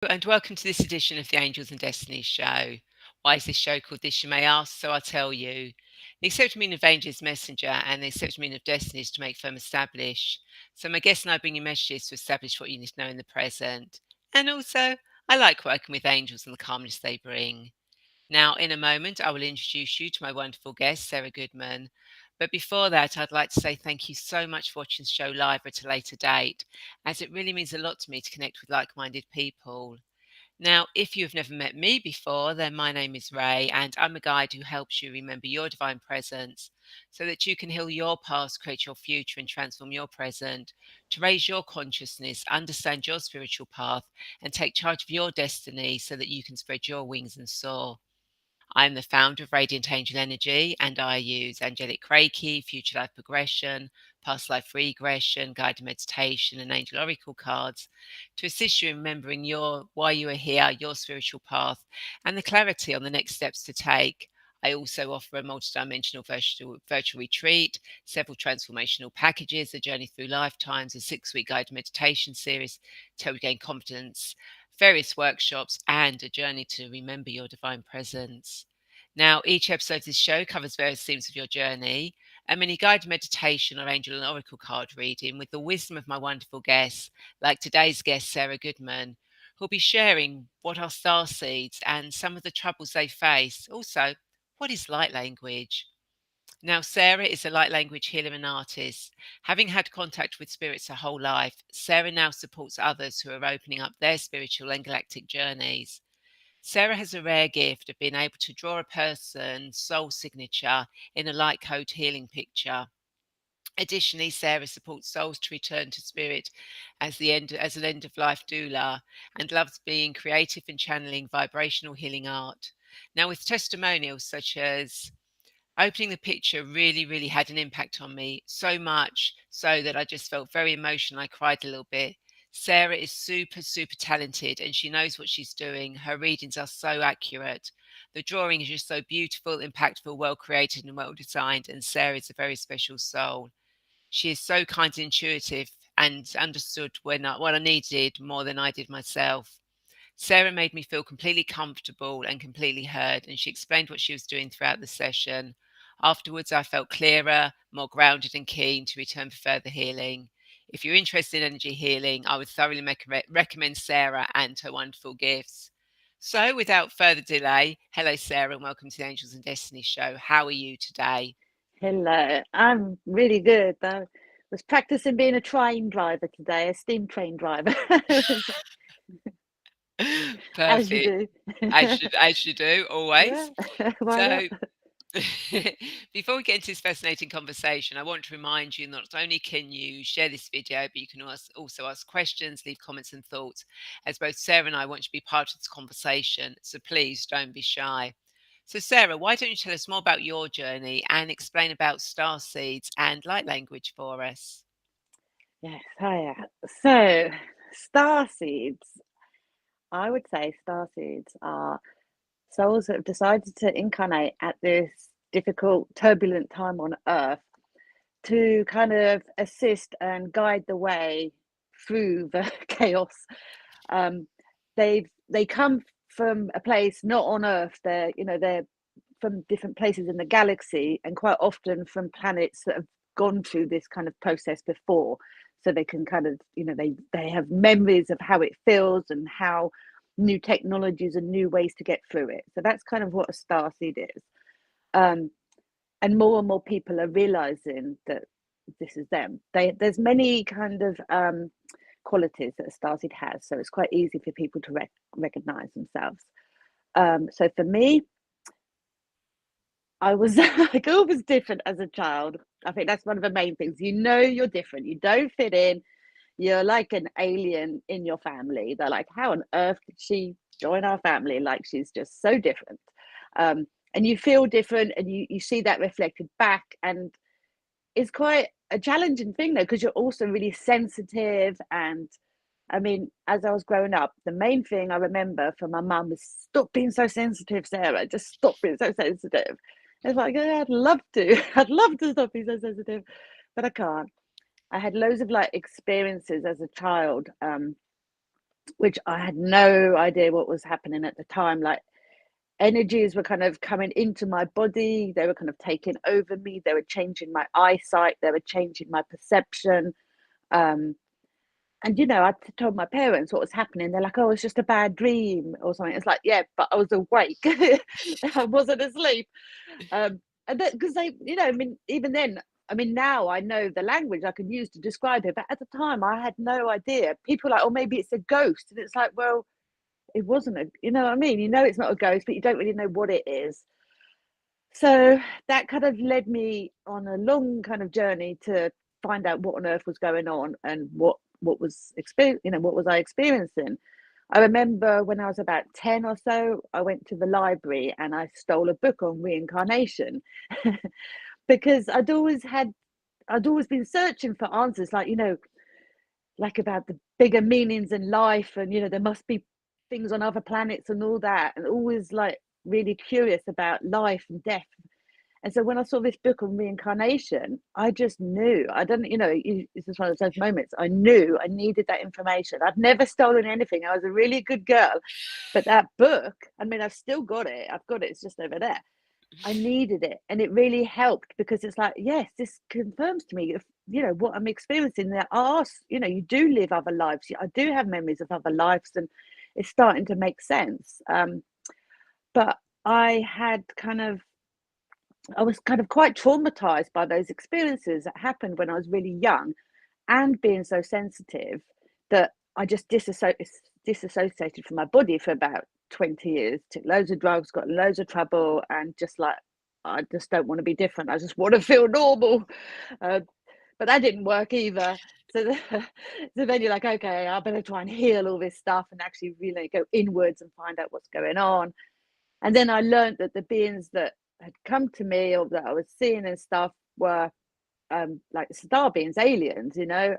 And welcome to this edition of the Angels and Destinies show. Why is this show called this, you may ask? So I'll tell you. The accepted meaning of angel is messenger, and the accepted meaning of destiny is to make firm establish. So my guests and I bring you messages to establish what you need to know in the present. And also, I like working with angels and the calmness they bring. Now, in a moment, I will introduce you to my wonderful guest, Sarah Goodman. But before that, I'd like to say thank you so much for watching the show live at a later date, as it really means a lot to me to connect with like minded people. Now, if you've never met me before, then my name is Rae, and I'm a guide who helps you remember your divine presence so that you can heal your past, create your future, and transform your present to raise your consciousness, understand your spiritual path, and take charge of your destiny so that you can spread your wings and soar. I'm the founder of Radiant Angel Energy, and I use angelic Reiki, future life progression, past life regression, guided meditation, and angel oracle cards to assist you in remembering why you are here, your spiritual path, and the clarity on the next steps to take. I also offer a multidimensional virtual retreat, several transformational packages, a journey through lifetimes, a 6-week guided meditation series to help you gain confidence, various workshops, and a journey to remember your divine presence. Now, each episode of this show covers various themes of your journey, a mini guided meditation or angel and oracle card reading with the wisdom of my wonderful guests, like today's guest, Sarah Goodman, who'll be sharing what are star seeds and some of the troubles they face. Also, what is light language? Now, Sarah is a light language healer and artist. Having had contact with spirits her whole life, Sarah now supports others who are opening up their spiritual and galactic journeys. Sarah has a rare gift of being able to draw a person's soul signature in a light code healing picture. Additionally, Sarah supports souls to return to spirit as an end of life doula and loves being creative and channeling vibrational healing art. Now, with testimonials such as opening the picture really had an impact on me, so much so that I just felt very emotional. I cried a little bit. Sarah is super talented and she knows what she's doing. Her readings are so accurate. The drawing is just so beautiful, impactful, well created, and well designed. And Sarah is a very special soul. She is so kind and intuitive and understood what I needed more than I did myself. Sarah made me feel completely comfortable and completely heard, and she explained what she was doing throughout the session. Afterwards, I felt clearer, more grounded, and keen to return for further healing. If you're interested in energy healing, I would thoroughly recommend Sarah and her wonderful gifts. So, without further delay, hello, Sarah, and welcome to the Angels and Destiny show. How are you today? Hello, I'm really good. I was practicing being a train driver today, a steam train driver, as you Perfect. do. As you do, Yeah, always. why not? So, before we get into this fascinating conversation, I want to remind you not only can you share this video, but you can also ask questions, leave comments and thoughts, as both Sarah and I want to be part of this conversation. So please don't be shy. So, Sarah, why don't you tell us more about your journey and explain about star seeds and light language for us? Yes, hiya. So, star seeds. I would say star seeds are souls that have decided to incarnate at this difficult, turbulent time on Earth to kind of assist and guide the way through the chaos. Um, they come from a place not on Earth. They're from different places in the galaxy, and quite often from planets that have gone through this kind of process before. So they can kind of, they have memories of how it feels and how new technologies and new ways to get through it. So that's kind of what a starseed is. Um, and more people are realizing that this is them. There's many kind of qualities that a starseed has, so it's quite easy for people to recognize themselves. So for me, I was like always different as a child. I think that's one of the main things. You know you're different. You don't fit in. You're like an alien in your family. They're like, how on earth did she join our family? Like she's just so different. And you feel different and you see that reflected back. And it's quite a challenging thing though, because you're also really sensitive. And I mean, as I was growing up, the main thing I remember from my mum was stop being so sensitive, Sarah. Just stop being so sensitive. It's like, yeah, I'd love to. I'd love to stop being so sensitive, but I can't. I had loads of like experiences as a child, which I had no idea what was happening at the time. Like energies were kind of coming into my body, they were kind of taking over me, they were changing my eyesight, they were changing my perception. Um, and I told my parents what was happening. They're like, "Oh, it's just a bad dream or something." It's like, yeah, but I was awake. I wasn't asleep. And because I mean, even then, I mean, now I know the language I can use to describe it, but at the time I had no idea. People were like, "Oh, maybe it's a ghost," and it's like, well, it wasn't you know what I mean? It's not a ghost, but you don't really know what it is. So that kind of led me on a long kind of journey to find out what on earth was going on and what was what was I experiencing. I remember when I was about 10 or so, I went to the library and I stole a book on reincarnation because I'd always been searching for answers, like, like about the bigger meanings in life, and there must be things on other planets and all that, and always like really curious about life and death. And so when I saw this book on reincarnation, I just knew. I don't, it's just one of those moments. I knew I needed that information. I'd never stolen anything. I was a really good girl. But that book, I mean, I've still got it. I've got it. It's just over there. I needed it. And it really helped because it's like, yes, this confirms to me, what I'm experiencing. There are, you do live other lives. I do have memories of other lives, and it's starting to make sense. But I was kind of quite traumatized by those experiences that happened when I was really young, and being so sensitive that I just disassociated from my body for about 20 years, took loads of drugs, got in loads of trouble, and just like, I just don't want to be different. I just want to feel normal. Uh, but that didn't work either. So then you're like, okay, I better try and heal all this stuff and actually really go inwards and find out what's going on. And then I learned that the beings that had come to me or that I was seeing and stuff were like star beings, aliens, and I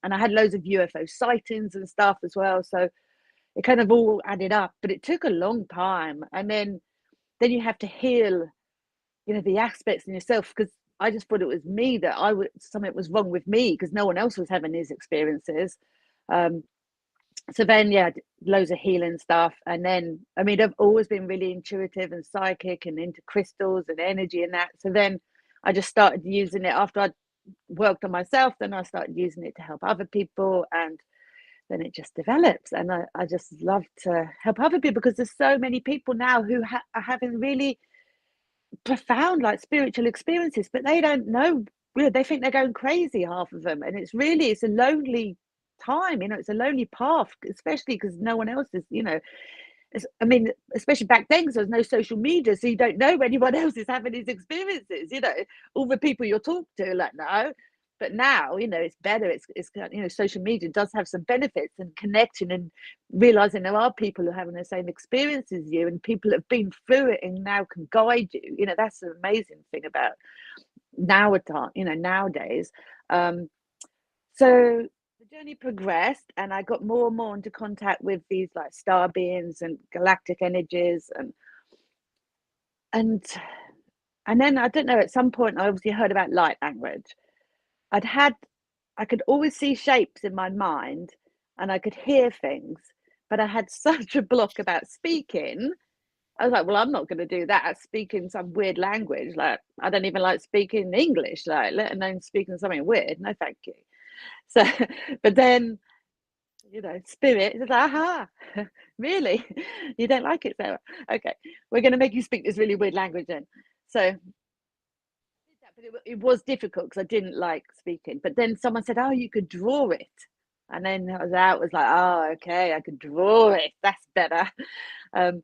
had loads of UFO sightings and stuff as well. So it kind of all added up, but it took a long time. And then you have to heal, the aspects in yourself, because I just thought it was me, that something was wrong with me because no one else was having these experiences. Um, so then, yeah, loads of healing stuff. And then, I mean, I've always been really intuitive and psychic and into crystals and energy and that. So then I just started using it after I'd worked on myself. Then I started using it to help other people. And then it just develops. And I just love to help other people because there's so many people now who are having really profound, like, spiritual experiences, but they don't know. They think they're going crazy, half of them. And it's a lonely time, it's a lonely path, especially because no one else is, I mean, especially back then, because there's no social media, so you don't know anyone else is having these experiences. All the people you're talking to are like, no. But now, it's better. It's social media does have some benefits, and connecting and realizing there are people who are having the same experience as you, and people have been through it and now can guide you. That's the amazing thing about nowadays. So the journey progressed, and I got more and more into contact with these like star beings and galactic energies, and then I don't know. At some point, I obviously heard about light language. I'd had, I could always see shapes in my mind, and I could hear things, but I had such a block about speaking. I was like, well, I'm not going to do that. Speaking some weird language, like, I don't even like speaking English, like, let alone speaking something weird. No, thank you. So, but then, spirit is like, aha, really? You don't like it, Sarah? Okay, we're going to make you speak this really weird language then. So, but it was difficult because I didn't like speaking. But then someone said, oh, you could draw it. And then I was like, oh, okay, I could draw it. That's better. And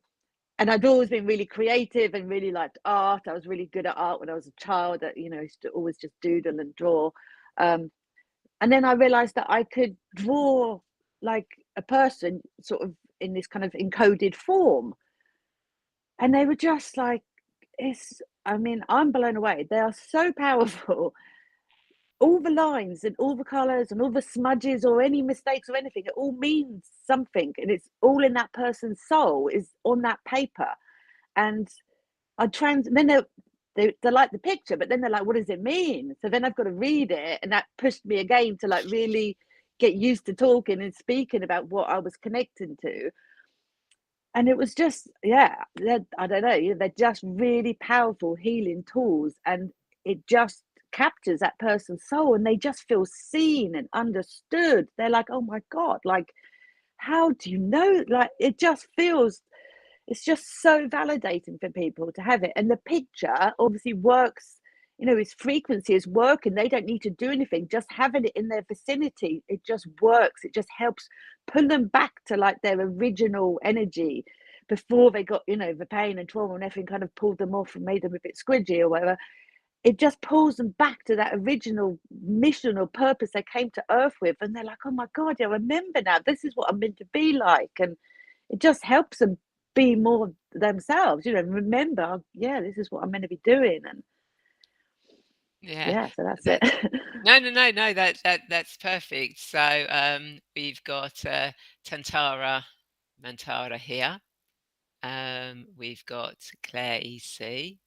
I'd always been really creative and really liked art. I was really good at art when I was a child. I used to always just doodle and draw. And then I realized that I could draw like a person sort of in this kind of encoded form. And they were just like, I'm blown away. They are so powerful. All the lines and all the colors and all the smudges or any mistakes or anything, it all means something. And it's all in that person's soul, is on that paper. And then they like the picture, but then they're like, what does it mean? So then I've got to read it. And that pushed me again to like really get used to talking and speaking about what I was connecting to. And it was just, yeah, I don't know, they're just really powerful healing tools, and it just captures that person's soul, and they just feel seen and understood. They're like, oh my God, like, how do you know? Like, it just feels, it's just so validating for people to have it. And the picture obviously works, its frequency is working. They don't need to do anything, just having it in their vicinity, it just works. It just helps pull them back to like their original energy before they got, the pain and trauma and everything kind of pulled them off and made them a bit squidgy or whatever. It just pulls them back to that original mission or purpose they came to earth with. And they're like, oh my God, yeah, I remember now. This is what I'm meant to be like. And it just helps them be more themselves, remember, yeah, this is what I'm meant to be doing. And Yeah. yeah, so that's That, it. no. That's perfect. So we've got Mantara here. We've got Claire EC.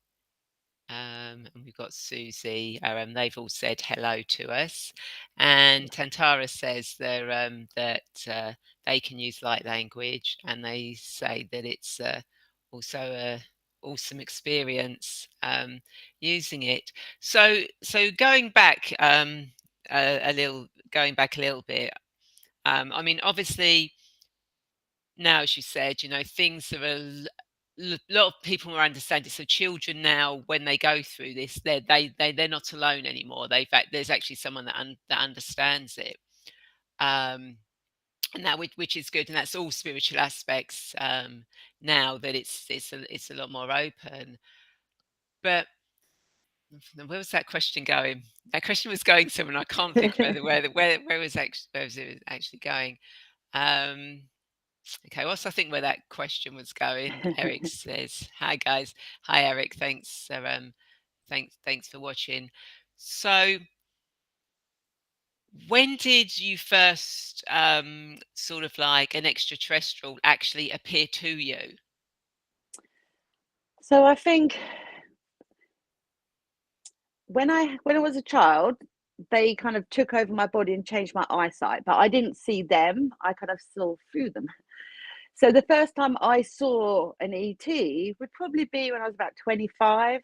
And we've got Susie. They've all said hello to us. And Tantara says that they can use light language, and they say that it's also a awesome experience using it. So going back a little bit. I mean, obviously now, as you said, things are lot of people are understanding. So children now, when they go through this, they're not alone anymore. There's actually someone that understands it, um, and that which is good, and that's all spiritual aspects. Now that it's a lot more open. But where was that question going? That question was going somewhere. And I can't think where was it actually going. Um, Okay, whilst I think where that question was going, Eric says, "Hi guys, hi Eric. Thanks for watching." So, when did you first sort of like an extraterrestrial actually appear to you? So I think when I was a child, they kind of took over my body and changed my eyesight, but I didn't see them. I kind of saw through them. So the first time I saw an ET would probably be when I was about 25.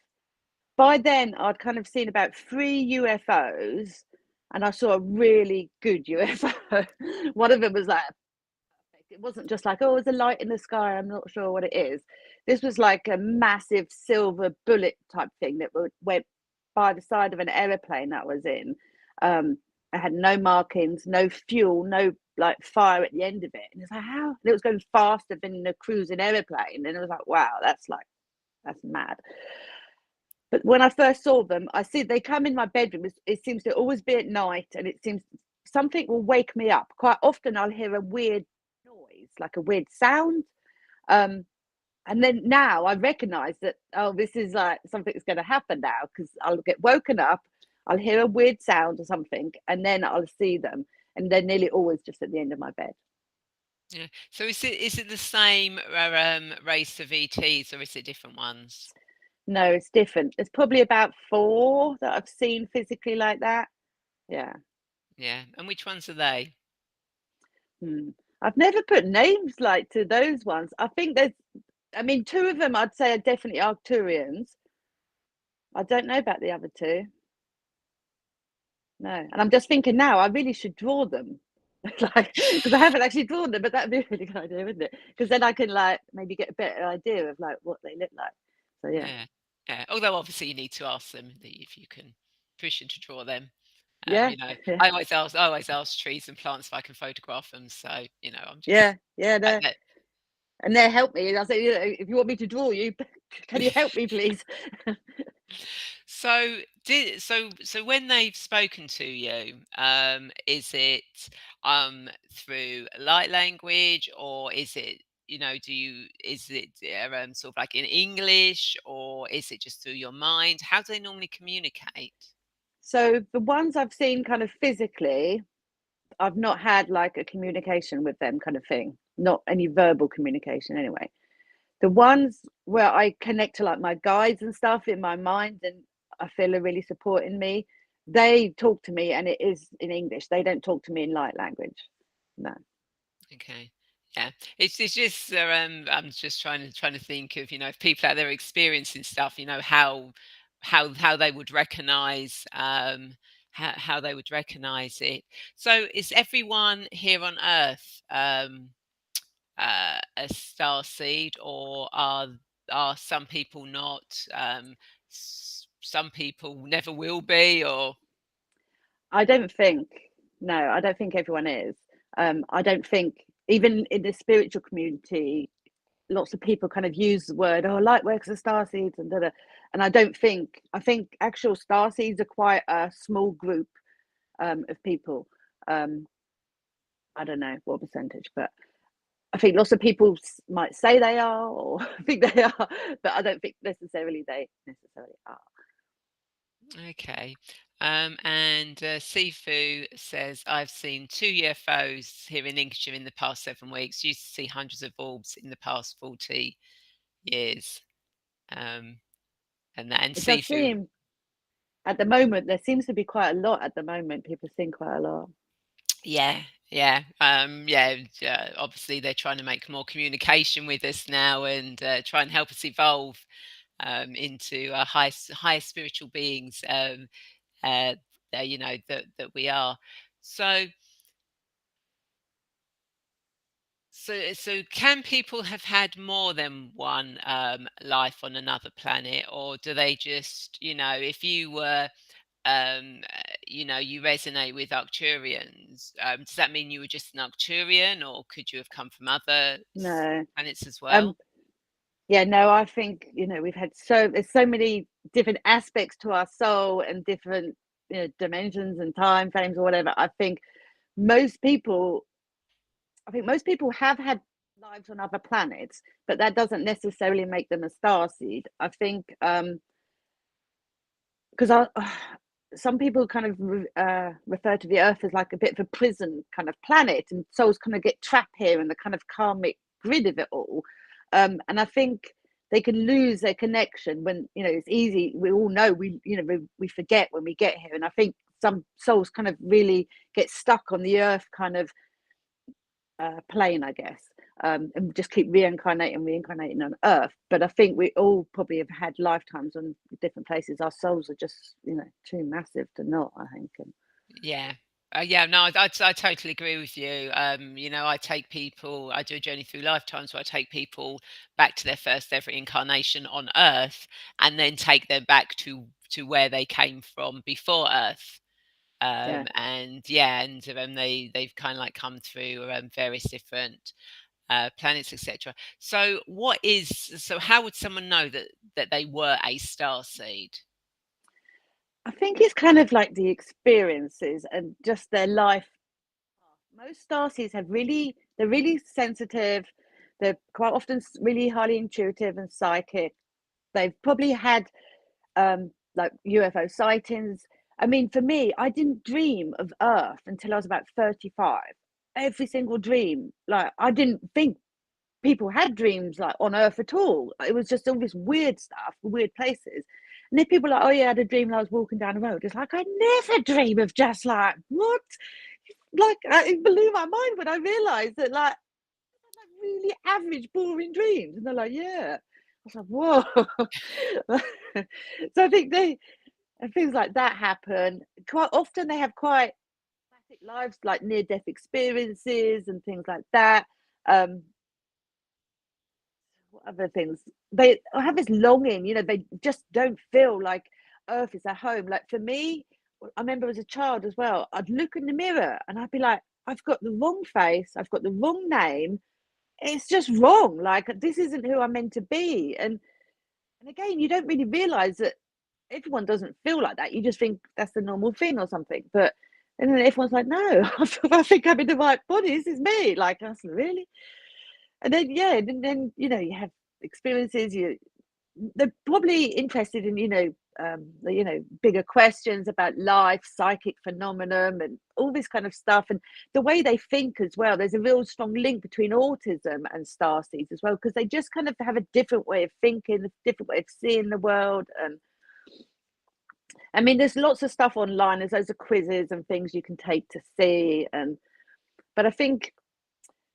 By then, I'd kind of seen about 3 UFOs, and I saw a really good UFO. One of them was like, it wasn't just like, oh, there's a light in the sky, I'm not sure what it is. This was like a massive silver bullet type thing that went by the side of an aeroplane that I was in. I had no markings, no fuel, no like fire at the end of it. And it's like, how? And it was going faster than a cruising aeroplane. And it was like, wow, that's mad. But when I first saw them, I see they come in my bedroom. It seems to always be at night, and it seems something will wake me up. Quite often, I'll hear a weird noise, like a weird sound. Um, and then now I recognize that, oh, this is like something's going to happen now, because I'll get woken up, I'll hear a weird sound or something, and then I'll see them. And they're nearly always just at the end of my bed. Yeah. So is it the same race of ETs, or is it different ones? No, it's different. There's probably about 4 that I've seen physically like that. Yeah. Yeah. And which ones are they? Hmm. I've never put names like to those ones. I think I mean, 2 of them I'd say are definitely Arcturians. I don't know about the other 2. No. And I'm just thinking now, I really should draw them. Like, because I haven't actually drawn them, but that'd be a really good idea, wouldn't it? Because then I can like maybe get a better idea of like what they look like. So yeah. Yeah. Yeah. Although obviously you need to ask them if you can push them to draw them. Yeah. Yeah. I always ask trees and plants if I can photograph them. So, I'm Yeah. just Yeah. that, No. that, And they help me. And I say, if you want me to draw you, can you help me, please? so when they've spoken to you, is it through light language, or is it, is it sort of like in English, or is it just through your mind? How do they normally communicate? So the ones I've seen kind of physically, I've not had like a communication with them kind of thing, not any verbal communication anyway. The ones where I connect to like my guides and stuff in my mind, and I feel are really supporting me, they talk to me, and it is in English. They don't talk to me in light language. No. Okay. Yeah. It's just I'm just trying to think of, if people out there experiencing stuff, how they would recognize how they would recognize it. So is everyone here on Earth a star seed, or are some people not? Some people never will be, or I don't think, no, I don't think everyone is. I don't think, even in the spiritual community, lots of people kind of use the word, oh, light workers are star seeds and da. And I think actual star seeds are quite a small group of people. Um, I don't know what percentage, but I think lots of people might say they are, or think they are, but I don't think necessarily they necessarily are. okay. And Sifu says, I've seen two UFOs here in Lincolnshire in the past 7 weeks. Used to see hundreds of orbs in the past 40 years. Um, and It does Sifu, seem at the moment, there seems to be quite a lot at the moment. People seeing quite a lot. yeah, yeah, obviously, they're trying to make more communication with us now and try and help us evolve into higher spiritual beings. Uh, that we are. So, so can people have had more than one life on another planet, or do they just, if you were, you resonate with Arcturians, does that mean you were just an Arcturian, or could you have come from other No. planets as Um, well? yeah, no, I think, we've had there's so many different aspects to our soul and different, dimensions and time frames or whatever. Most people, I think most people have had lives on other planets, but that doesn't necessarily make them a star seed. I think because some people kind of refer to the Earth as like a bit of a prison kind of planet, and souls kind of get trapped here in the kind of karmic grid of it all. And I think they can lose their connection when, it's easy. We all know we forget when we get here, and I think some souls kind of really get stuck on the Earth kind of plane, I guess, and just keep reincarnating on Earth. But I think we all probably have had lifetimes on different places. Our souls are just, too massive to not, I think. And Yeah. Yeah, no, I totally agree with you. I do a journey through lifetimes where I take people back to their first ever incarnation on Earth, and then take them back to where they came from before Earth. yeah, And yeah, and they've kind of like come through various different planets, etc. So how would someone know that they were a star seed? I think it's kind of like the experiences and just their life. Most starseeds they're really sensitive. They're quite often really highly intuitive and psychic. They've probably had like UFO sightings. I mean, for me, I didn't dream of Earth until I was about 35. Every single dream, like I didn't think people had dreams like on Earth at all. It was just all this weird stuff, weird places. And if people are like, oh yeah, I had a dream I was walking down the road, it's like I never dream of just like what? Like it blew my mind when I realised that like really average, boring dreams. And they're like, yeah. I was like, whoa. So I think things like that happen. Quite often they have quite dramatic lives, like near death experiences and things like that. Um, what other things? They have this longing, they just don't feel like Earth is their home. Like for me, I remember as a child as well, I'd look in the mirror and I'd be like, I've got the wrong face, I've got the wrong name, it's just wrong. Like this isn't who I'm meant to be. And again, you don't really realize that everyone doesn't feel like that. You just think that's the normal thing or something. But and then everyone's like, no, I think I'm in the right body. This is me. Like, I said, really? And then yeah, and then you have experiences. They're probably interested in bigger questions about life, psychic phenomenon, and all this kind of stuff, and the way they think as well. There's a real strong link between autism and starseeds as well, because they just kind of have a different way of thinking, a different way of seeing the world, I mean, there's lots of stuff online. There's loads of quizzes and things you can take to see, and but I think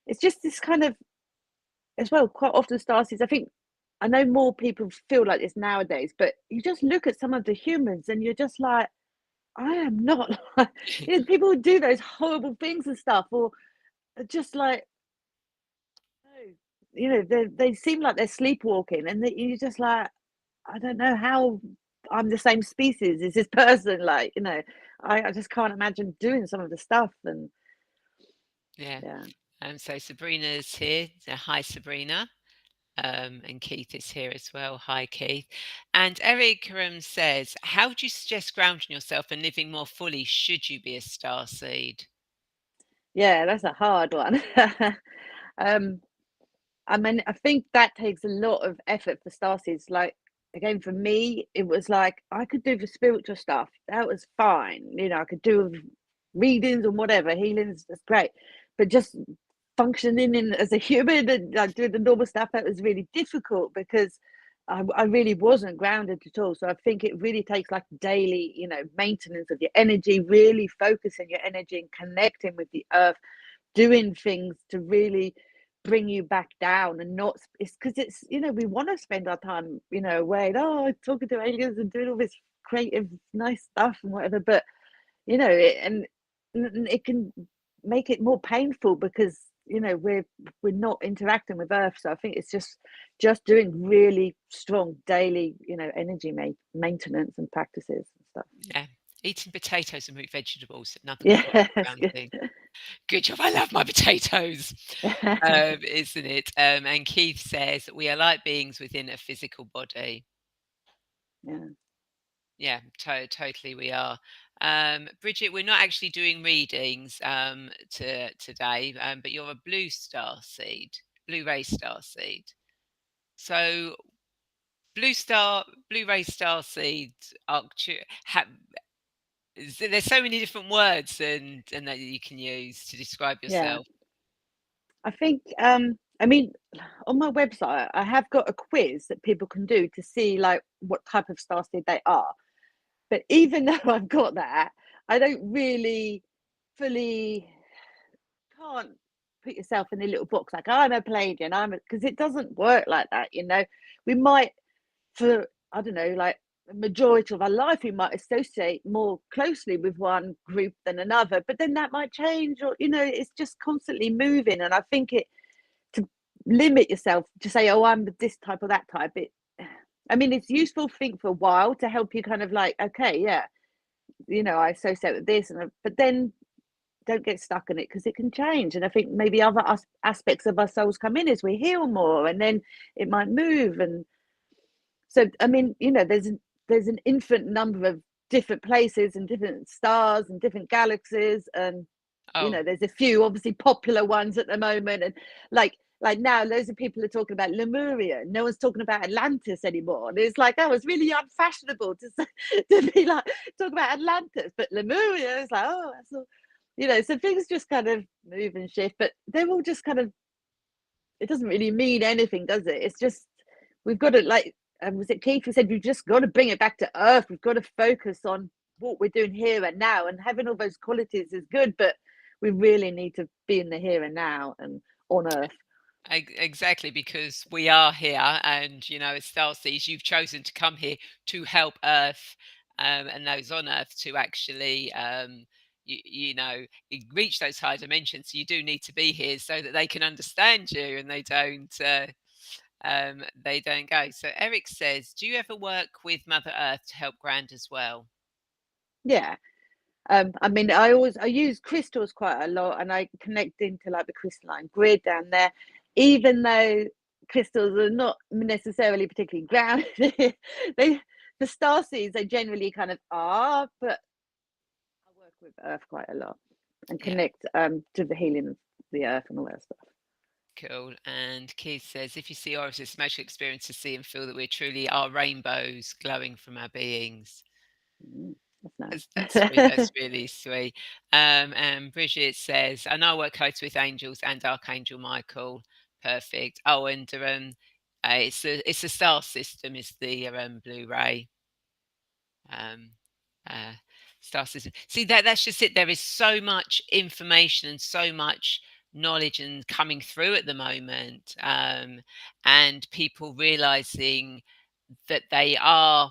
it's just this kind of as well. Quite often, Starseeds. I think I know more people feel like this nowadays, but you just look at some of the humans, and you're just like, I am not. Like, you know, people who do those horrible things and stuff, or just like, oh, you know, they seem like they're sleepwalking, and that you're just like, I don't know how I'm the same species as this person. Like, you know, I just can't imagine doing some of the stuff. And Yeah. yeah, So Sabrina's here. Hi, Sabrina. And Keith is here as well. Hi, Keith. And Eric says, how would you suggest grounding yourself and living more fully should you be a star seed? yeah, that's a hard one. um, I mean, I think that takes a lot of effort for starseeds. Like, again, for me, it was like I could do the spiritual stuff. That was fine. You know, I could do readings and whatever, healings, that's great. But just functioning in as a human and like doing the normal stuff, that was really difficult because I really wasn't grounded at all. So I think it really takes like daily, you know, maintenance of your energy, really focusing your energy and connecting with the earth, doing things to really bring you back down and not it's because it's you know we want to spend our time you know away talking to aliens and doing all this creative nice stuff and whatever but you know and it can make it more painful because you know we're not interacting with earth so I think it's just doing really strong daily you know energy maintenance and practices and stuff. Yeah. Eating potatoes and root vegetables, another good way Yeah, of that's good. grounding. Good job. I love my potatoes, isn't it? And Keith says, we are like beings within a physical body. Yeah, Yeah, totally we are. Bridget, we're not actually doing readings today, but you're a blue star seed, Blu-ray star seed. So Blu-ray star seed, there's so many different words and that you can use to describe yeah. yourself. I think, I mean, on my website, I have got a quiz that people can do to see like what type of starseed they are. But even though I've got that, I don't really fully can't put yourself in a little box like I'm a Palladian. Because it doesn't work like that. You know, we might for I don't know, like the majority of our life, we might associate more closely with one group than another. But then that might change, or you know, it's just constantly moving. And I think it to limit yourself to say, oh, I'm this type or that type. I mean, it's useful, I think, for a while to help you kind of like, okay, yeah, you know, I associate with this, but then don't get stuck in it because it can change. And I think maybe other aspects of ourselves come in as we heal more, and then it might move. And so, I mean, you know, there's an infinite number of different places and different stars and different galaxies, and you Oh, know there's a few obviously popular ones at the moment and like now loads of people are talking about Lemuria, no one's talking about Atlantis anymore, and it's like it's really unfashionable to to be like talk about Atlantis, but Lemuria is like that's all you know, so things just kind of move and shift, but they're all just kind of it doesn't really mean anything, does it? It's just we've got to like was it Keith who said we've just got to bring it back to earth, we've got to focus on what we're doing here and now, and having all those qualities is good, but we really need to be in the here and now and on earth. exactly, because we are here, and as Starseeds, you've chosen to come here to help Earth, and those on Earth to actually, reach those higher dimensions. So you do need to be here so that they can understand you, and they don't go. So Eric says, do you ever work with Mother Earth to help ground as well? Yeah. I mean, I use crystals quite a lot, and I connect into like the crystalline grid down there, even though crystals are not necessarily particularly grounded. they the star seeds they generally kind of are, but I work with Earth quite a lot and Yeah. connect to the healing of the Earth and all that stuff. Cool. And Keith says, if you see auras, it's a magical experience to see and feel that we truly are rainbows glowing from our beings. Mm, That's that's sweet. That's nice. really sweet. And Bridget says, I know I work close with angels and Archangel Michael. Perfect. Oh, and it's a star system. Is the Blu-ray. Um, Uh, Star system. See that's just it. There is so much information and so much knowledge and coming through at the moment, and people realizing that they are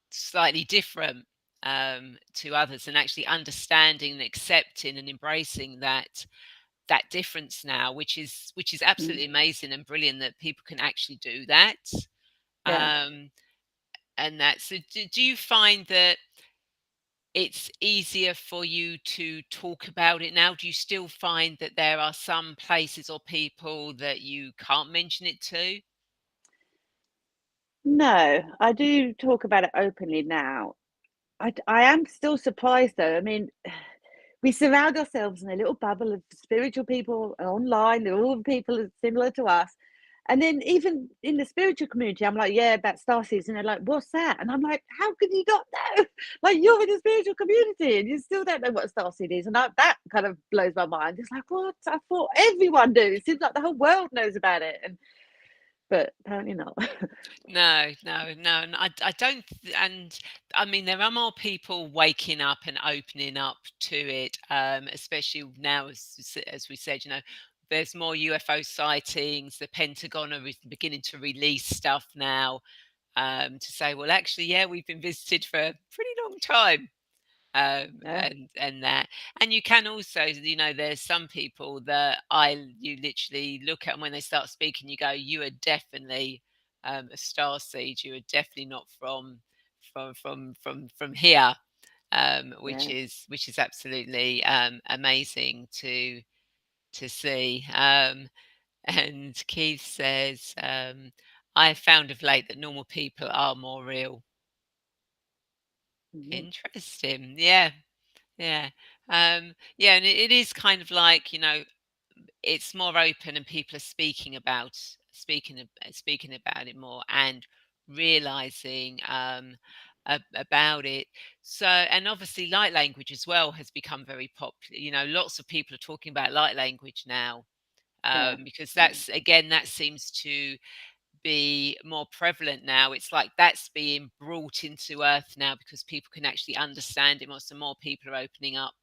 slightly different to others, and actually understanding and accepting and embracing that difference now, which is Mm, absolutely amazing and brilliant that people can actually do that. yeah. Um, and that so do you find that it's easier for you to talk about it now? Do you still find that there are some places or people that you can't mention it to? No, I do talk about it openly now. I am still surprised though. I mean, we surround ourselves in a little bubble of spiritual people online. They're all people similar to us. And then even in the spiritual community, I'm like, yeah, about Starseeds. And they're like, what's that? And I'm like, how can you not know? Like, you're in the spiritual community and you still don't know what a Starseed is. And that kind of blows my mind. It's like, what? I thought everyone knew. It seems like the whole world knows about it. But apparently not. No, no, no, and I don't, and I mean there are more people waking up and opening up to it, especially now, as we said, there's more UFO sightings. The Pentagon are beginning to release stuff now, to say, well, actually, yeah, we've been visited for a pretty long time. Yeah, And that, and you can also, there's some people that you literally look at them when they start speaking, you go, you are definitely a star seed, you are definitely not from here, yeah. which is absolutely amazing to see. And Keith says, I have found of late that normal people are more real. Mhm. Interesting. Yeah. Yeah. Yeah, and it is kind of like, it's more open and people are speaking about it more and realizing about it. So, and obviously light language as well has become very popular. Lots of people are talking about light language now, Yeah, because yeah. that's, again, that seems to be more prevalent now. It's like that's being brought into earth now because people can actually understand it more. So more people are opening up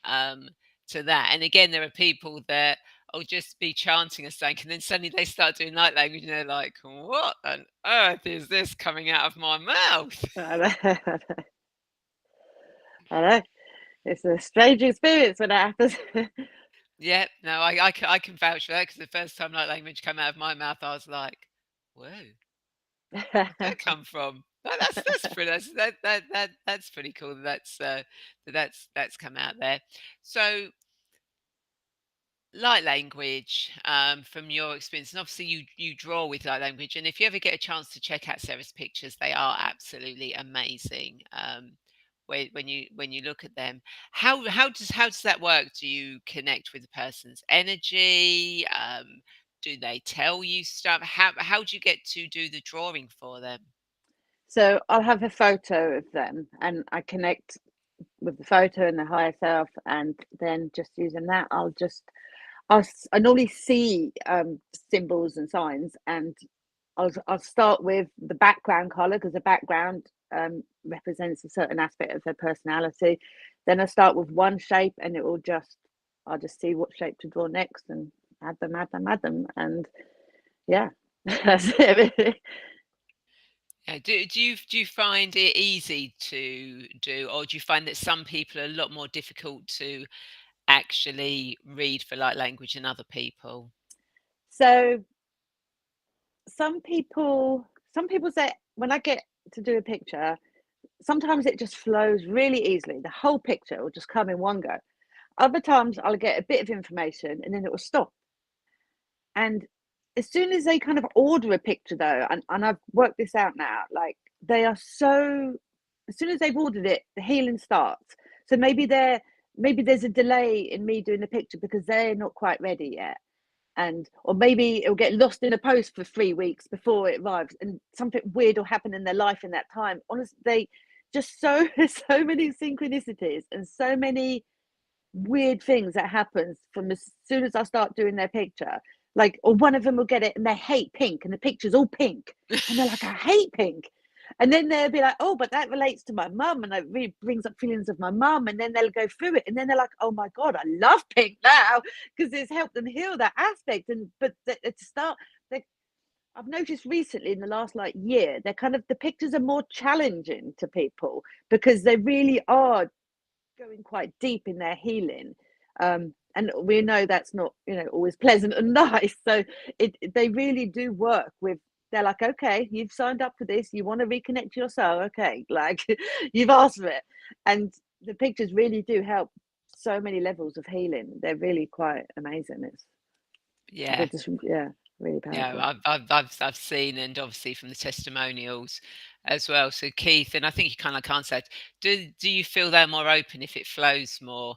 um, to that. And again, there are people that will just be chanting a something, and then suddenly they start doing light language, and they're like, "What on earth is this coming out of my mouth?" I know. I know. It's a strange experience when that happens. Yeah, no, I can vouch for that because the first time light language came out of my mouth, I was like, "Whoa, where'd that come from?" That's pretty that's pretty cool. That's come out there. So light language, from your experience, and obviously you draw with light language, and if you ever get a chance to check out Sarah's pictures, they are absolutely amazing. When you look at them, how does that work? Do you connect with the person's energy? Do they tell you stuff? How do you get to do the drawing for them? So I'll have a photo of them and I connect with the photo and the higher self, and then just using that, I normally see symbols and signs, and I'll start with the background color because the background represents a certain aspect of their personality. Then I start with one shape, and I'll just see what shape to draw next, and add them, and yeah, that's it. Really. Yeah, do you find it easy to do, or do you find that some people are a lot more difficult to actually read for light language than other people? So some people say when I get to do a picture, sometimes it just flows really easily. The whole picture will just come in one go. Other times I'll get a bit of information and then it will stop. And as soon as they kind of order a picture though, and I've worked this out now, like they are so as soon as they've ordered it, the healing starts. So maybe there's a delay in me doing the picture because they're not quite ready yet. And or maybe it'll get lost in a post for 3 weeks before it arrives, and something weird will happen in their life in that time. Honestly, they just so many synchronicities and so many weird things that happens from as soon as I start doing their picture. Like, or one of them will get it and they hate pink, and the picture's all pink, and they're like, I hate pink. And then they'll be like, oh, but that relates to my mum, and it really brings up feelings of my mum. And then they'll go through it, and then they're like, oh my god, I love pink now because it's helped them heal that aspect. And but to start, I've noticed recently in the last like year, they're kind of, the pictures are more challenging to people because they really are going quite deep in their healing. And we know that's not, always pleasant and nice. So they really do work with, they're like, okay, you've signed up for this, you want to reconnect to your soul, okay, like you've asked for it. And the pictures really do help so many levels of healing. They're really quite amazing. They're Yeah. just, yeah, really Yeah, powerful. I've seen, and obviously from the testimonials as well. So Keith, and I think you kind of answered. Do you feel they're more open if it flows more?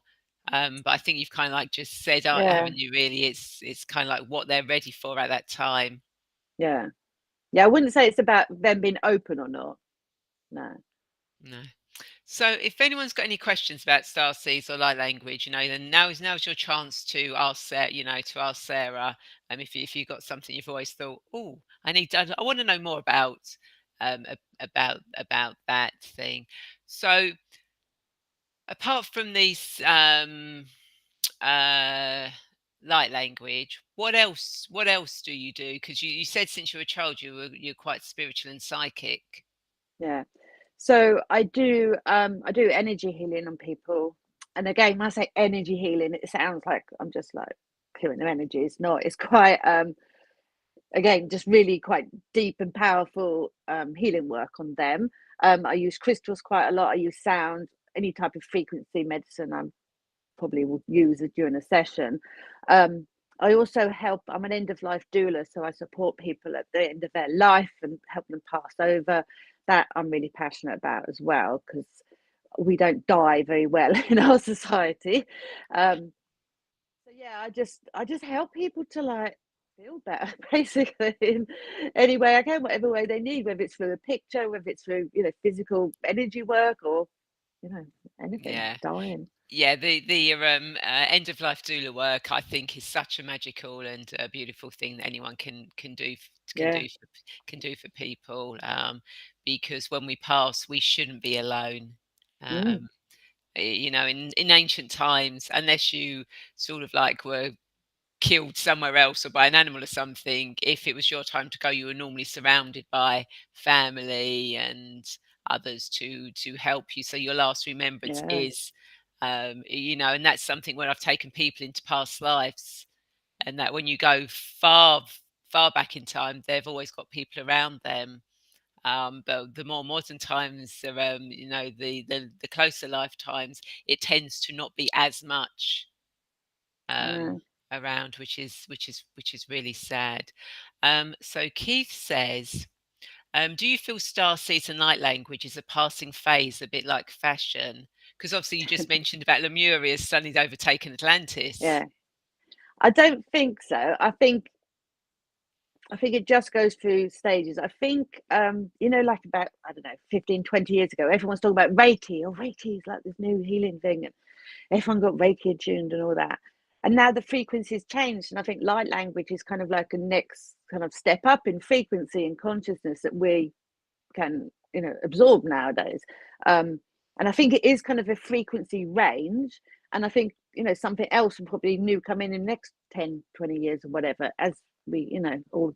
But I think you've kind of like just said, Yeah, haven't you? Really, it's kind of like what they're ready for at that time. yeah, yeah. I wouldn't say it's about them being open or not. No. No. So if anyone's got any questions about starseeds or light language, then now's your chance to ask Sarah, to ask Sarah. If you've got something you've always thought, oh, I want to know more about that thing. So apart from these uh, light language, what else do you do? Because you said since you were a child you're quite spiritual and psychic. Yeah. So I do energy healing on people. And again, when I say energy healing, it sounds like I'm just like clearing their energy. It's not. It's quite again, just really quite deep and powerful healing work on them. I use crystals quite a lot. I use sound, any type of frequency medicine I probably will use it during a session. Um, I also help, I'm an end of life doula, so I support people at the end of their life and help them pass over. That I'm really passionate about as well, because we don't die very well in our society. So yeah, I just help people to like feel better basically in any way I can, whatever way they need, whether it's through a picture, whether it's through, physical energy work, or, you know, anything, Yeah. dying. Yeah, the end of life doula work I think is such a magical and beautiful thing that anyone can do can Yeah. do for, people, because when we pass we shouldn't be alone. Mm, In ancient times, unless you sort of like were killed somewhere else or by an animal or something, if it was your time to go, you were normally surrounded by family and others to help you. So your last remembrance yeah. is, and that's something where I've taken people into past lives, and that when you go far back in time, they've always got people around them. But the more modern times, the closer lifetimes, it tends to not be as much Yeah. around, which is really sad. So Keith says, do you feel starseeds and light language is a passing phase, a bit like fashion? Because obviously you just mentioned about Lemuria suddenly overtaken Atlantis. Yeah. I don't think so. I think it just goes through stages. I think like about, I don't know, 15, 20 years ago, everyone's talking about Reiki. Oh, Reiki is like this new healing thing. And everyone got Reiki attuned and all that. And now the frequency's changed. And I think light language is kind of like a next kind of step up in frequency and consciousness that we can, absorb nowadays. And I think it is kind of a frequency range. And I think, something else will probably new come in the next 10, 20 years or whatever, as we, all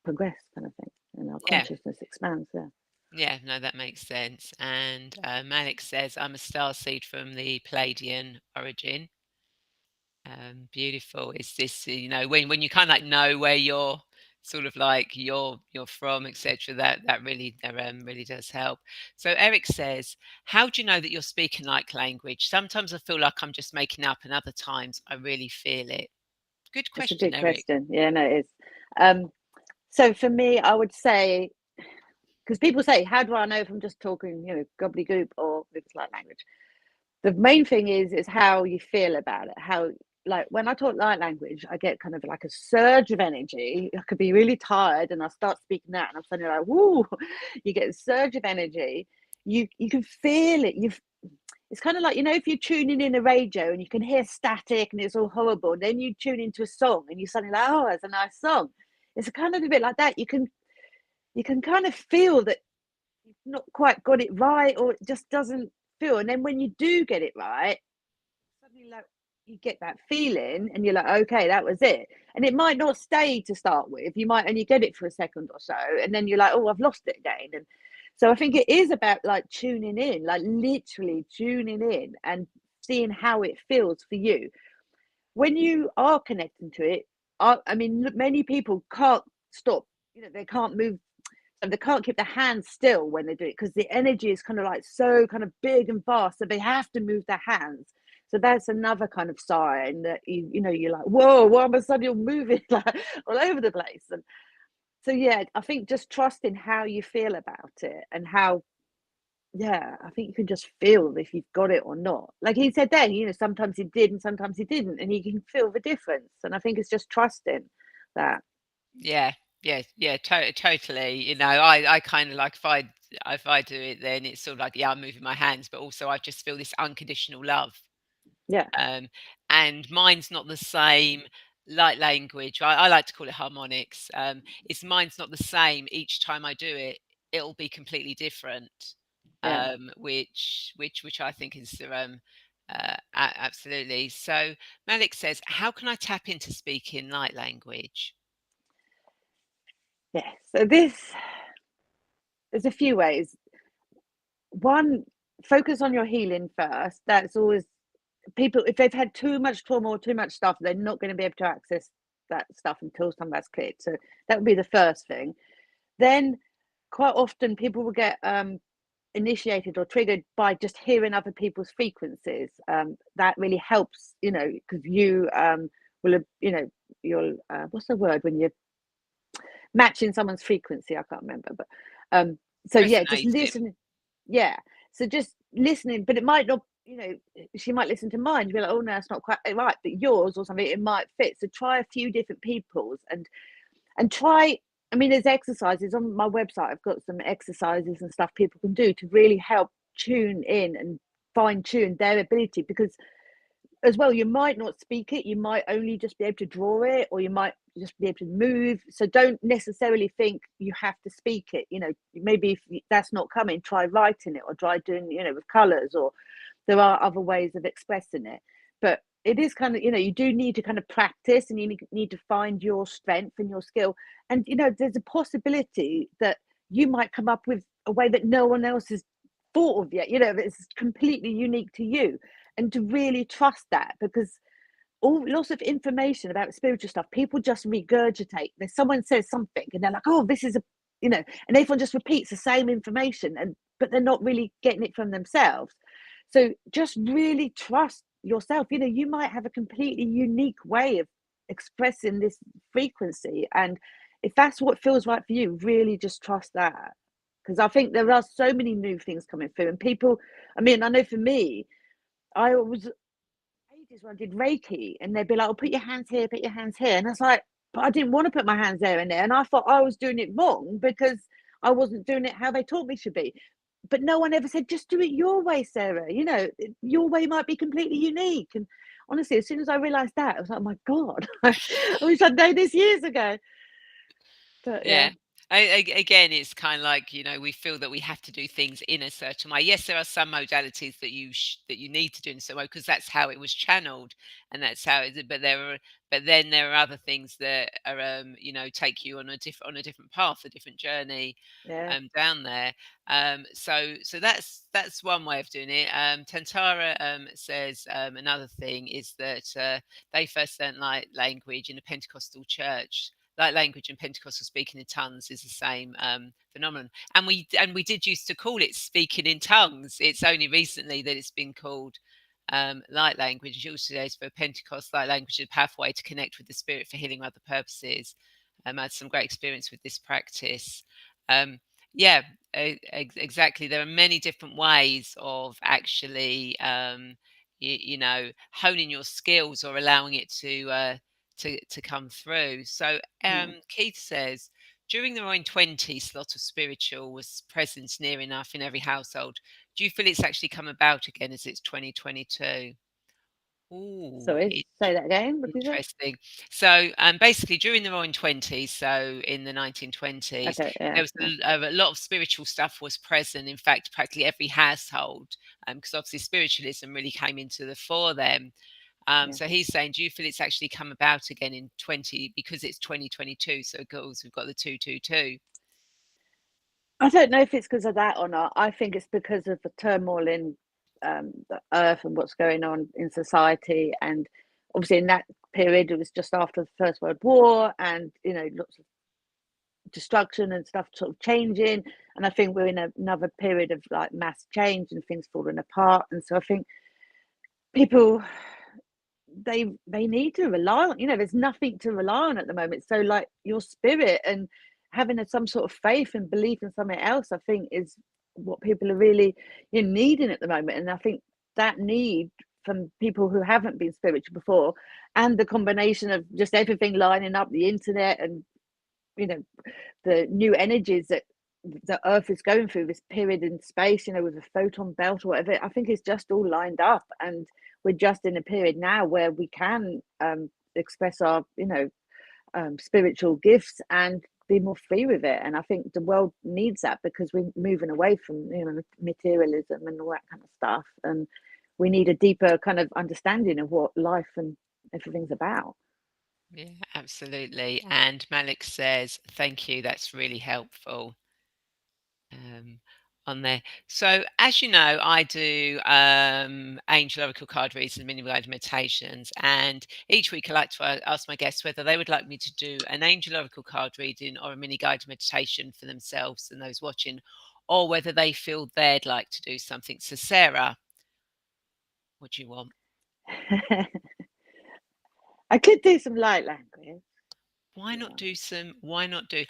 progress, kind of thing. And our Yeah. consciousness expands. Yeah. Yeah, no, that makes sense. And Malik says, I'm a star seed from the Palladian origin. Beautiful. It's this, when you kind of like know where you're sort of like you're from, etc. That really does help. So Eric says, how do you know that you're speaking like language? Sometimes I feel like I'm just making up, and other times I really feel it. Good It's a question, good Eric. question. Yeah, no, it is. So for me, I would say, because people say, how do I know if I'm just talking, gobbledygook, or if it's light language? The main thing is how you feel about it. How, like, when I talk light language, I get kind of like a surge of energy. I could be really tired and I start speaking that, and I'm suddenly like, whoo, you get a surge of energy. You can feel it. It's kind of like, if you're tuning in a radio and you can hear static and it's all horrible, and then you tune into a song and you suddenly like, oh, it's a nice song. It's kind of a bit like that. You can kind of feel that you've not quite got it right, or it just doesn't feel. And then when you do get it right, suddenly like you get that feeling and you're like, okay, that was it. And it might not stay to start with. You might only get it for a second or so, and then you're like, oh, I've lost it again. And so I think it is about like tuning in, like literally tuning in and seeing how it feels for you. When you are connecting to it, I mean, many people can't stop, they can't move, and they can't keep their hands still when they do it because the energy is kind of like so kind of big and fast, so they have to move their hands. So that's another kind of sign that you're like, whoa, why am I suddenly moving like all over the place? And so yeah, I think just trusting how you feel about it and how, yeah, I think you can just feel if you've got it or not. Like he said then, sometimes he did and sometimes he didn't, and he can feel the difference. And I think it's just trusting that. Yeah, yeah, totally. I kind of like if I do it, then it's sort of like, yeah, I'm moving my hands, but also I just feel this unconditional love. Yeah, Um, and mine's not the same light language. I like to call it harmonics. Mine's not the same each time I do it. It'll be completely different. yeah, Which I think is absolutely. So Malik says, how can I tap into speaking light language? yeah. So there's a few ways. One, focus on your healing first. That's always, people, if they've had too much trauma or too much stuff, they're not going to be able to access that stuff until some of that's cleared. So that would be the first thing. Then quite often people will get initiated or triggered by just hearing other people's frequencies. That really helps, because you will, you'll, what's the word when you're matching someone's frequency? I can't remember, but so yeah, just Resonating. listen. Yeah, so just listening, but it might not, she might listen to mine, be like, oh no, it's not quite right, but yours or something, it might fit. So try a few different people's and try. I mean, there's exercises on my website. I've got some exercises and stuff people can do to really help tune in and fine tune their ability, because as well, you might not speak it, you might only just be able to draw it, or you might just be able to move. So don't necessarily think you have to speak it. Maybe if that's not coming, try writing it or try doing, with colors, or there are other ways of expressing it. But it is kind of, you do need to kind of practice, and you need to find your strength and your skill. And there's a possibility that you might come up with a way that no one else has thought of yet. It's completely unique to you, and to really trust that, because lots of information about spiritual stuff, people just regurgitate. There's someone says something and they're like, oh, this is and everyone just repeats the same information, but they're not really getting it from themselves. So just really trust yourself. You might have a completely unique way of expressing this frequency, and if that's what feels right for you, really just trust that. Because I think there are so many new things coming through, and people, I mean, I know for me, I was ages when I did Reiki, and they'd be like, "Oh, put your hands here, put your hands here," and I was like, "But I didn't want to put my hands there and there," and I thought I was doing it wrong because I wasn't doing it how they taught me to be. But no one ever said, "Just do it your way, Sarah." Your way might be completely unique. And honestly, as soon as I realised that, I was like, "Oh my God, I wish I'd known this years ago." But yeah, Yeah. Again, it's kind of like, we feel that we have to do things in a certain way. Yes, there are some modalities that you need to do in some way because that's how it was channeled, and that's how it. But then there are other things that are, take you on a different path, a different journey, yeah, down there. So that's one way of doing it. Tantara says another thing is that they first learned light language in a Pentecostal church. Light language and Pentecostal speaking in tongues is the same phenomenon, and we did used to call it speaking in tongues. It's only recently that it's been called light language. She also says for Pentecost, light language is a powerful way to connect with the spirit for healing other purposes. I had some great experience with this practice. Um, yeah, exactly. There are many different ways of actually, honing your skills or allowing it to come through. So yeah. Keith says, during the Roaring Twenties, a lot of spiritual was present near enough in every household. Do you feel it's actually come about again as it's 2022? Ooh, Sorry, say that again. What did you say? interesting. So, basically, during the Roaring Twenties, so in the 1920s, Okay, there yeah, was yeah, a lot of spiritual stuff was present. In fact, practically every household, because obviously spiritualism really came into the fore then. yeah. So he's saying, do you feel it's actually come about again in 20 because it's 2022? So girls, we've got the 222. I don't know if it's because of that or not. I think it's because of the turmoil in the earth and what's going on in society. And obviously, in that period, it was just after the First World War, and lots of destruction and stuff sort of changing. And I think we're in another period of like mass change and things falling apart. And so I think people they need to rely on, there's nothing to rely on at the moment, so like your spirit and having some sort of faith and belief in something else, I think, is what people are really needing at the moment. And I think that need from people who haven't been spiritual before, and the combination of just everything lining up, the internet, and you know the new energies that the earth is going through this period in space, with a photon belt or whatever. I think it's just all lined up, and we're just in a period now where we can express our spiritual gifts and be more free with it. And I think the world needs that, because we're moving away from materialism and all that kind of stuff, and we need a deeper kind of understanding of what life and everything's about. Yeah, absolutely. And Malik says, thank you. That's really helpful. Um, on there. So, as you know, I do angel oracle card reads and mini guided meditations, and each week I like to ask my guests whether they would like me to do an angel oracle card reading or a mini guided meditation for themselves and those watching, or whether they feel they'd like to do something. So, Sarah, what do you want? I could do some light language if Why you not want. do some? Why not do?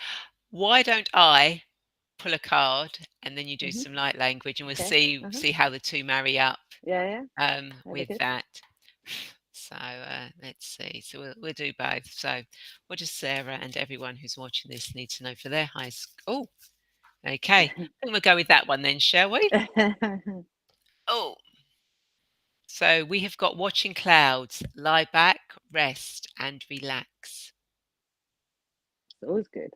Why don't I pull a card and then you do Hmm. some light language, and we'll Okay. Uh-huh. see how the two marry up Yeah, yeah, that'd be with good. that. So let's see. So we'll do both. So what does Sarah and everyone who's watching this need to know for their high school? Oh, okay. I think we'll go with that one then, shall we? It's Oh, so we have got watching clouds, lie back, rest, and relax. always good.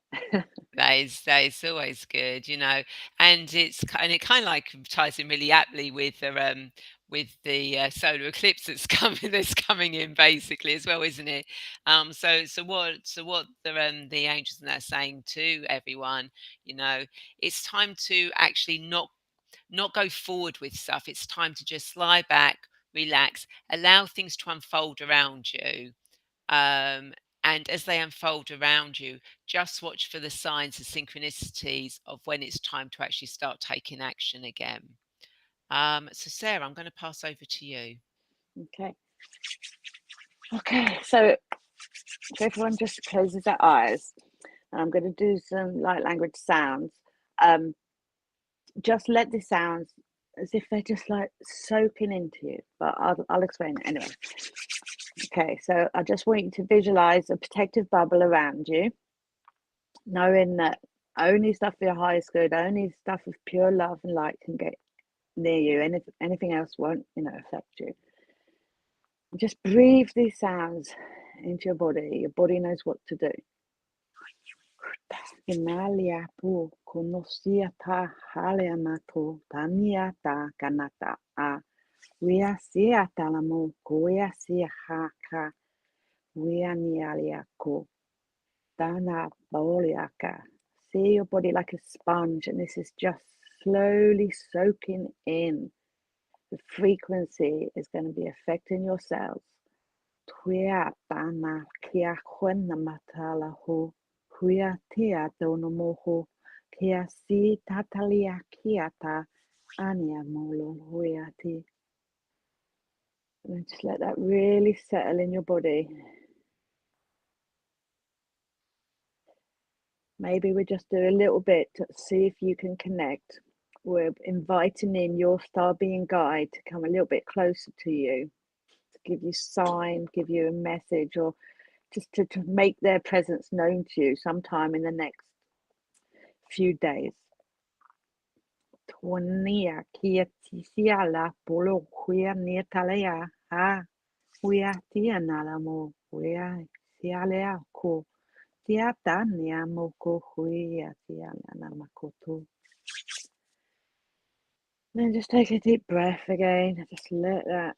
That is always good, and it kind of like ties in really aptly with the solar eclipse that's coming in basically as well, isn't it? So what the angels and that are saying to everyone, you know, it's time to actually not go forward with stuff. It's time to just lie back, relax, allow things to unfold around you, um, and as they unfold around you, just watch for the signs and synchronicities of when it's time to actually start taking action again. So, Sarah, I'm going to pass over to you. Okay. Okay. So if everyone just closes their eyes, and I'm going to do some light language sounds. Um, just let the sounds as if they're just like soaking into you, but I'll explain it anyway. Okay. So I just want you to visualize a protective bubble around you, knowing that only stuff for your highest good, only stuff of pure love and light can get near you, and if anything else won't, affect you. Just breathe these sounds into your body. Your body knows what to do. Inalia pu konosia ta haleamato tania ta kanata a wia sia talamo koia sia haka wia nialia ko dana boliaka. See your body like a sponge, and this is just slowly soaking in. The frequency is going to be affecting your cells. Tuia tana kia hwena matala ho. Huia tia tono moho. Kia si tatalia kia ta ania molo huia ti. And just let that really settle in your body. Maybe we just do a little bit to see if you can connect. We're inviting in your star being guide to come a little bit closer to you, to give you sign, give you a message, or just to make their presence known to you sometime in the next few days. Tonia kia tisia la polo queer near talea ha Huiatia nalamo huiai sialea ko tiata niamoko huiatia namakoto. Then just take a deep breath again. Just let that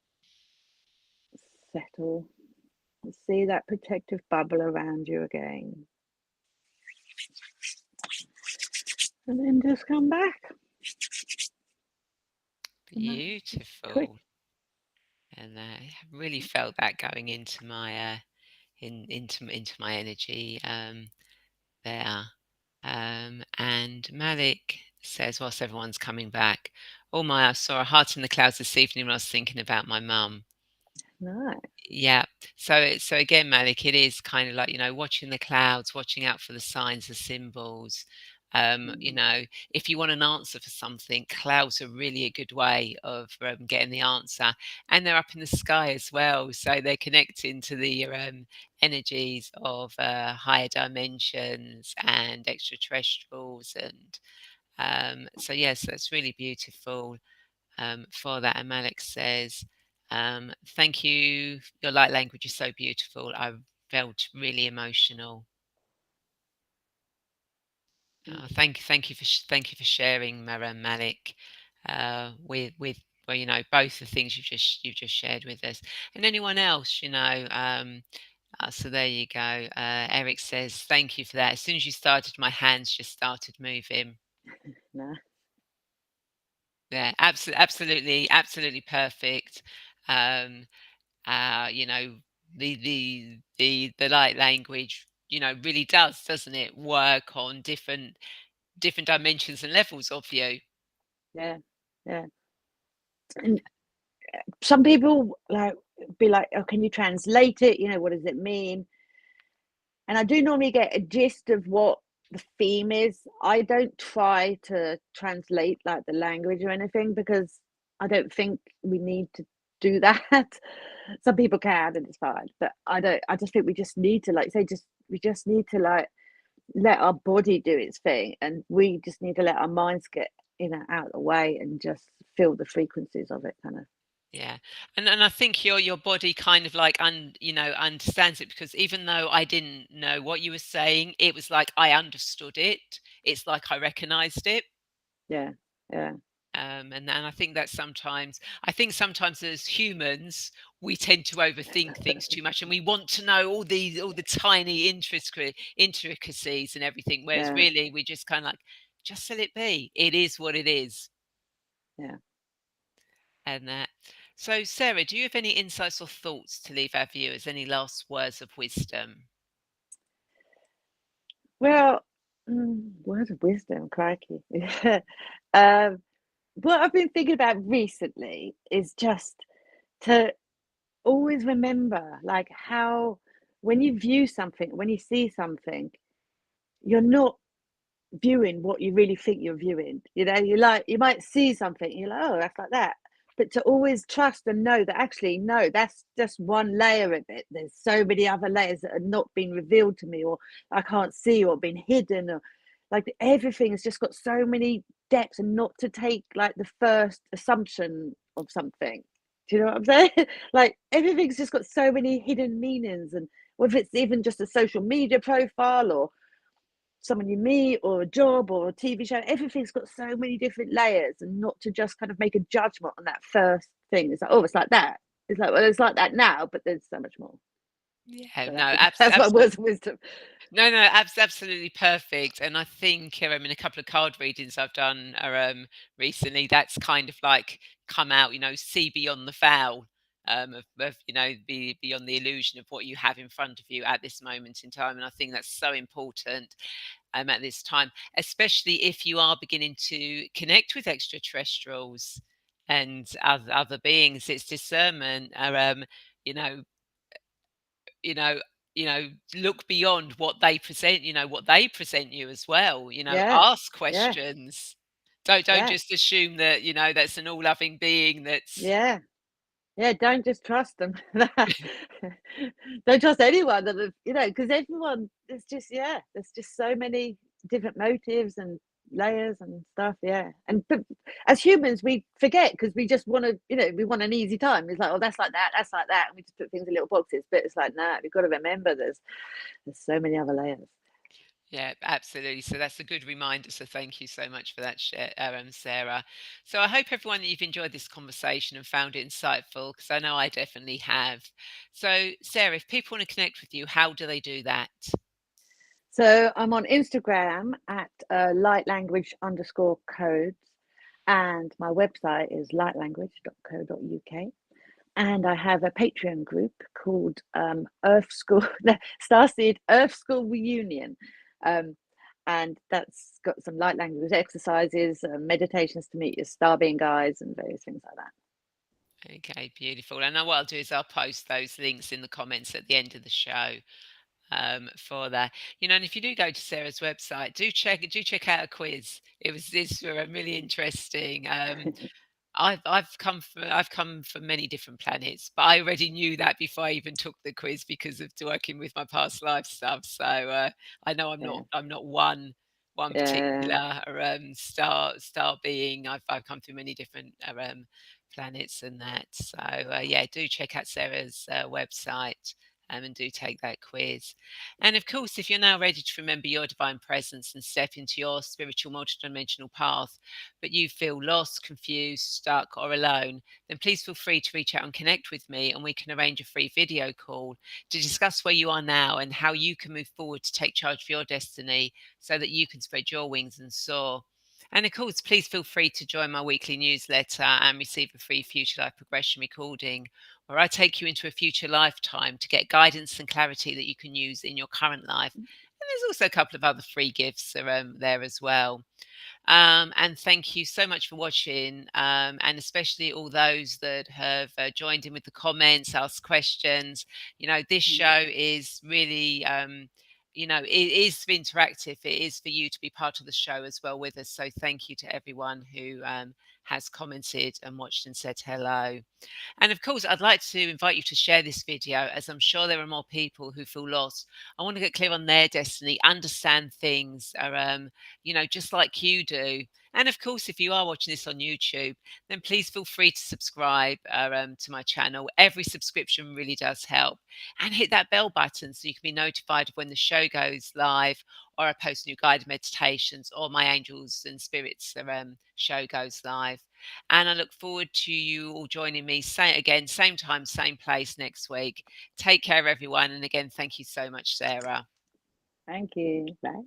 settle. See that protective bubble around you again. And then just come back. Quick. Beautiful. And I really felt that going into my into my energy there. And Malik says, whilst everyone's coming back, oh my, I saw a heart in the clouds this evening when I was thinking about my mum. No. Yeah. So again, Malik, it is kind of like, watching the clouds, watching out for the signs, the symbols. If you want an answer for something, clouds are really a good way of getting the answer. And they're up in the sky as well. So they're connecting to the energies of higher dimensions and extraterrestrials. And so, yes, that's really beautiful for that. And Malik says, thank you. Your light language is so beautiful. I felt really emotional. Thank you for sharing, Malik, with well, both the things you've just shared with us, and anyone else, so there you go. Eric says, thank you for that. As soon as you started, my hands just started moving. No. Yeah, absolutely perfect. Um, you know, the light language, really doesn't it, work on different dimensions and levels of you. Yeah. Yeah. And some people be like, oh, can you translate it? What does it mean? And I do normally get a gist of what the theme is. I don't try to translate like the language or anything because I don't think we need to do that. Some people can and it's fine, but I don't. I just think we just need to we just need to let our body do its thing, and we just need to let our minds get out of the way and just feel the frequencies of it, kind of. Yeah, and I think your body kind of like understands it, because even though I didn't know what you were saying, it was like I understood it. It's like I recognized it. Yeah, yeah, And I think sometimes as humans we tend to overthink things too much, and we want to know all the tiny intricacies and everything, whereas yeah, really we just kind of like, just let it be. It is what it is. yeah. And that. So, Sarah, do you have any insights or thoughts to leave our viewers? Any last words of wisdom? Well, words of wisdom, crikey. um, what I've been thinking about recently is just to always remember, like, how when you view something, when you see something, you're not viewing what you really think you're viewing. You might see something, and you're like, oh, that's like that. But to always trust and know that actually, no, that's just one layer of it. There's so many other layers that are not been revealed to me, or I can't see, or been hidden, or like everything has just got so many depths, and not to take like the first assumption of something. Do you know what I'm saying? Like everything's just got so many hidden meanings, and whether it's even just a social media profile or someone you meet or a job or a TV show, everything's got so many different layers, and not to just kind of make a judgment on that first thing. It's like, oh, it's like that. It's like, well, it's like that now, but there's so much more. Yeah, So no, that's my absolutely. words of wisdom. No, absolutely perfect. And I think in a couple of card readings I've done recently, that's kind of like come out, see beyond the foul, of be beyond the illusion of what you have in front of you at this moment in time. And I think that's so important at this time, especially if you are beginning to connect with extraterrestrials and other beings. It's discernment, you know, you know look beyond what they present, what they present you as well. Yeah, Ask yeah, questions. Don't yeah, just assume that that's an all-loving being that's yeah, yeah. Don't just trust them. Don't trust anyone that because everyone, there's just so many different motives, and layers and stuff. Yeah, and but as humans, we forget because we just want to, we want an easy time. It's like, oh, that's like that, and we just put things in little boxes. But it's like, nah, we've got to remember there's so many other layers. Yeah, absolutely. So that's a good reminder. So thank you so much for that share, Sarah. So I hope everyone that you've enjoyed this conversation and found it insightful, because I know I definitely have. So Sarah, if people want to connect with you, how do they do that? So I'm on Instagram at lightlanguage_codes, and my website is lightlanguage.co.uk. And I have a Patreon group called Earth School, Starseed Earth School Reunion. And that's got some light language exercises, meditations to meet your star being guides, and various things like that. Okay, beautiful. And what I'll do is I'll post those links in the comments at the end of the show for that. And if you do go to Sarah's website, do check out a quiz. This were really interesting. I've come from many different planets, but I already knew that before I even took the quiz because of working with my past life stuff. So I know I'm not Yeah, I'm not one yeah. particular star being. I've come through many different planets and that. So yeah, do check out Sarah's website. And do take that quiz. And of course, if you're now ready to remember your divine presence and step into your spiritual multidimensional path, but you feel lost, confused, stuck, or alone, then please feel free to reach out and connect with me, and we can arrange a free video call to discuss where you are now and how you can move forward to take charge of your destiny so that you can spread your wings and soar. And of course, please feel free to join my weekly newsletter and receive a free future life progression recording where I take you into a future lifetime to get guidance and clarity that you can use in your current life. And there's also a couple of other free gifts there as well. And thank you so much for watching, and especially all those that have joined in with the comments, asked questions. This show is really, it is interactive. It is for you to be part of the show as well with us. So thank you to everyone who has commented and watched and said hello. And of course, I'd like to invite you to share this video as I'm sure there are more people who feel lost. I want to get clear on their destiny, understand things, just like you do. And of course, if you are watching this on YouTube, then please feel free to subscribe to my channel. Every subscription really does help. And hit that bell button so you can be notified of when the show goes live, or I post new guided meditations, or my angels and spirits show goes live. And I look forward to you all joining me same time, same place next week. Take care, everyone. And again, thank you so much, Sarah. Thank you. Bye.